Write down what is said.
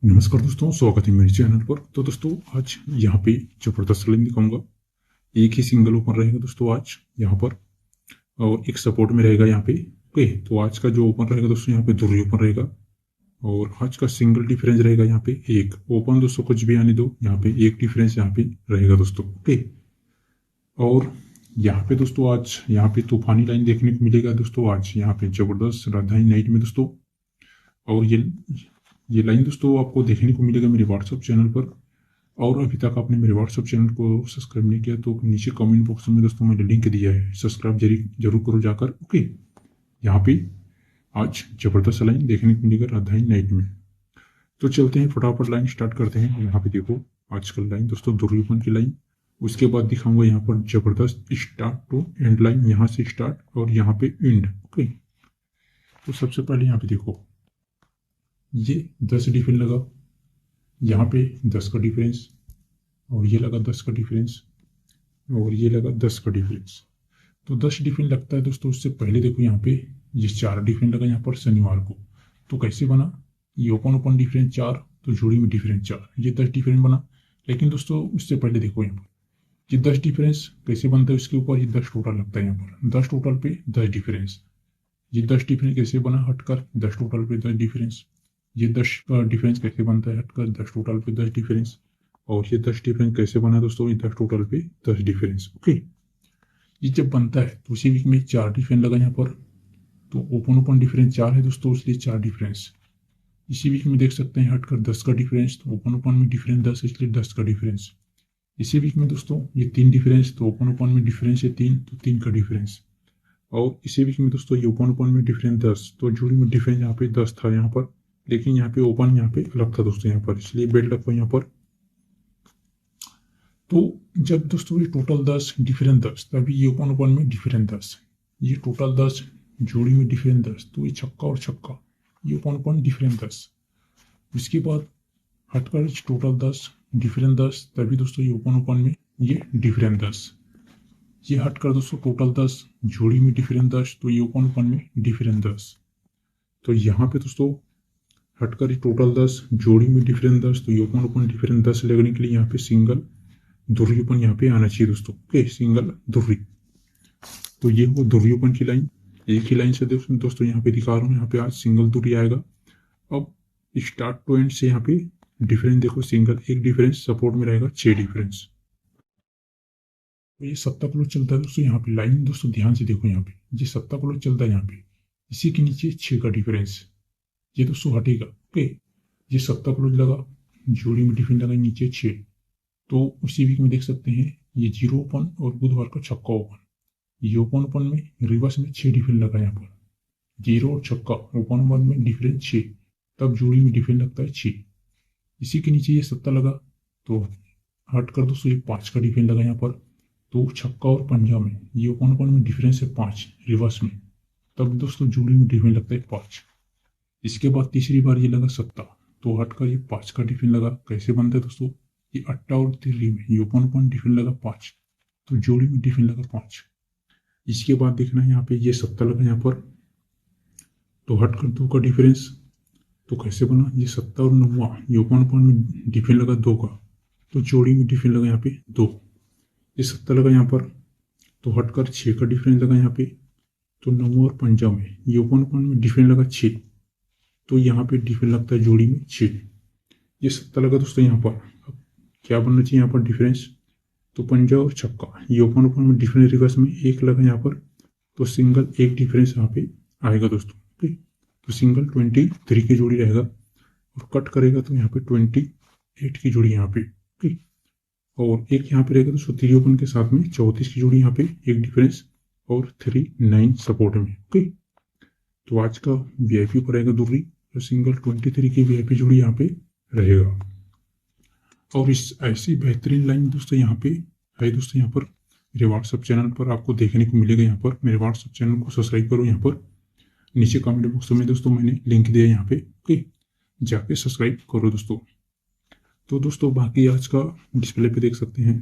नमस्कार दोस्तों, स्वागत है मेरे चैनल पर। तो दोस्तों आज यहाँ पे जबरदस्त लाइन दिखाऊंगा। एक ही सिंगल ओपन रहेगा दोस्तों आज यहाँ पर, और एक सपोर्ट में रहेगा यहाँ पे। ओके, तो आज का जो ओपन रहेगा दोस्तों यहाँ पे दूरी ओपन रहेगा, और आज का सिंगल डिफरेंस रहेगा यहाँ पे एक ओपन। दोस्तों कुछ भी आने दो, यहाँ पे एक डिफरेंस यहाँ पे रहेगा दोस्तों। ओके, और यहाँ पे दोस्तों आज यहाँ पे तूफानी लाइन देखने को मिलेगा दोस्तों आज यहाँ पे जबरदस्त राजधानी नाइट में दोस्तों। और ये लाइन दोस्तों आपको देखने को मिलेगा मेरे व्हाट्सअप चैनल पर। और अभी तक आपने मेरे व्हाट्सअप चैनल को सब्सक्राइब नहीं किया तो नीचे कमेंट बॉक्स में दोस्तों मैंने लिंक दिया है, सब्सक्राइब जरूर करो जाकर। ओके, यहाँ पे आज जबरदस्त लाइन देखने को मिलेगा राजधानी नाइट में। तो चलते हैं फटाफट लाइन स्टार्ट करते हैं। यहाँ पे देखो आजकल लाइन दोस्तों दुर्योपन की लाइन, उसके बाद दिखाऊंगा यहाँ पर जबरदस्त स्टार्ट टू एंड लाइन, यहाँ से स्टार्ट और यहाँ पे एंड। ओके, तो सबसे पहले यहाँ पे देखो ये 10 डिफरेंस लगा, यहाँ पे 10 का डिफरेंस, और ये लगा 10 का डिफरेंस, और ये लगा 10 का डिफरेंस। तो 10 डिफरेंस लगता है दोस्तों। उससे पहले देखो यहाँ पे ये 4 डिफरेंस लगा यहाँ पर शनिवार को। तो कैसे बना, ये ओपन ओपन डिफरेंस 4, तो जोड़ी में डिफरेंस 4, ये 10 डिफरेंस बना। लेकिन दोस्तों उससे पहले देखो यहाँ पर ये 10 डिफरेंस कैसे बनता है, उसके ऊपर ये 10 टोटल लगता है यहाँ पर। 10 टोटल पे 10 डिफरेंस, ये 10 डिफरेंस कैसे बना हटकर 10 टोटल पे 10 डिफरेंस। ये 10 का डिफरेंस कैसे बनता है हटकर 10 टोटल पे 10 डिफरेंस। और ये 10 डिफरेंस कैसे बना दोस्तों, ये 10 टोटल पे 10 डिफरेंस। ओके, ये जब बनता है तो उसी वीक में 4 डिफरेंस लगा यहाँ पर। तो ओपन ओपन डिफरेंस 4 है दोस्तों, इसलिए 4 डिफरेंस। इसी वीक में देख सकते हैं हटकर 10 का डिफरेंस, तो ओपन ओपन में डिफरेंस 10 इसलिए 10 का डिफरेंस। इसी वीक में दोस्तों ये 3 डिफरेंस, तो ओपन ओपन में डिफरेंस है 3, तो 3 का डिफरेंस। और इसी वीक में दोस्तों ये ओपन ओपन में डिफरेंस 10, तो जोड़ी में डिफरेंस यहाँ पे 10 था यहाँ पर। लेकिन यहाँ पे ओपन यहाँ पे अलग था दोस्तों यहाँ पर, इसलिए बेल्ट लगा यहाँ पर। तो जब दोस्तों ये टोटल 10 डिफरेंस 10, तभी ये ओपन ओपन में डिफरेंस 10, ये टोटल 10 जोड़ी में डिफरेंस 10, तो ये छक्का और छक्का, ये ओपन ओपन डिफरेंस 10। उसके बाद हटकर टोटल 10 डिफरेंस 10, तभी दोस्तों ये ओपन ओपन में ये डिफरेंस 10। ये हटकर दोस्तों टोटल 10 जोड़ी में डिफरेंस 10, तो ये ओपन ओपन में डिफरेंस 10। तो यहाँ पे दोस्तों हटकर टोटल 10 जोड़ी में डिफरेंस 10, तो ये ओपन ओपन डिफरेंस 10 लगने के लिए यहाँ पे सिंगल दुर्योपन यहाँ पे आना चाहिए दोस्तों। ओके, सिंगल दुर्री। तो ये वो दुर्योपन की लाइन, एक ही लाइन से दोस्तों यहाँ पे दिखा रहा हूँ। यहाँ पे आज सिंगल दुर्री आएगा। अब स्टार्ट टू एंड से यहाँ पे डिफरेंस देखो, सिंगल एक डिफरेंस, सपोर्ट में रहेगा 6 डिफरेंस। तो ये 7 क्लोज चलता है दोस्तों यहाँ पे लाइन। दोस्तों ध्यान से देखो यहाँ पे ये 7 क्लोज चलता है यहाँ पे, इसी के नीचे 6 का डिफरेंस, ये दोस्तों हटेगा। ओके, ये 7 क्लोज लगा, जोड़ी में डिफरेंस लगा नीचे 6। तो उसी वीक में देख सकते हैं ये 0 ओपन और बुधवार का छक्का ओपन। ये ओपन ओपन में रिवर्स में 6 डिफरेंस लगा यहाँ पर, 0 और छक्का ओपन ओपन में डिफरेंस 6, तब जोड़ी में डिफरेंस लगता है 6। इसी के नीचे ये 7 लगा, तो हट कर दोस्तों ये 5 का डिफरेंस लगा यहाँ पर। तो छक्का और पंजा में ये ओपन ओपन में डिफरेंस है 5 रिवर्स में, तब दोस्तों जोड़ी में डिफरेंस लगता है 5। इसके बाद तीसरी बार ये लगा 7, तो हटकर ये 5 का डिफरेंस लगा। कैसे बनता है दोस्तों, ये 8 और 3 में ये ओपन ओपन डिफरेंस लगा 5, तो जोड़ी में डिफरेंस लगा 5। इसके बाद देखना है यहाँ पे ये 7 लगा यहाँ पर, तो हटकर 2 का डिफरेंस। तो कैसे बना, ये 7 और 9 ये ओपन ओपन में डिफरेंस लगा 2 का, तो जोड़ी में डिफरेंस लगा यहाँ पे 2। ये 7 लगा यहाँ पर, तो हटकर 6 का डिफरेंस लगा यहाँ पे, तो 9 और 5 में ये ओपन ओपन में डिफरेंस लगा 6, तो यहाँ पे डिफरेंस लगता है जोड़ी में 6। ये 7 लगा दोस्तों यहाँ पर। अब क्या बनना चाहिए यहाँ पर डिफरेंस, तो पंजा और छक्का, ये ओपन ओपन में डिफरेंस रिवर्स में 1 लगा यहाँ पर, तो सिंगल एक डिफरेंस यहाँ पे आएगा दोस्तों। ठीक, तो सिंगल 23 की जोड़ी रहेगा, और कट करेगा तो यहाँ पे 28 की जोड़ी यहाँ पे। ठीक, और एक यहाँ पे रहेगा दोस्तों 3 ओपन के साथ में 34 की जोड़ी यहाँ पे एक डिफरेंस, और 3 9 सपोर्ट में। ओके, तो आज का वीआईपी पर रहेगा दूरी, तो सिंगल 23 की वीआईपी जोड़ी यहाँ पे रहेगा। और इस ऐसी बेहतरीन लाइन दोस्तों यहाँ पे है दोस्तों, यहाँ पर मेरे व्हाट्सअप चैनल पर आपको देखने को मिलेगा। यहाँ पर मेरे व्हाट्सअप चैनल को सब्सक्राइब करो, यहाँ पर नीचे कमेंट बॉक्स में दोस्तों मैंने लिंक दिया यहाँ पे। ओके, जाके सब्सक्राइब करो दोस्तों। तो दोस्तों बाकी आज का डिस्प्ले पे देख सकते हैं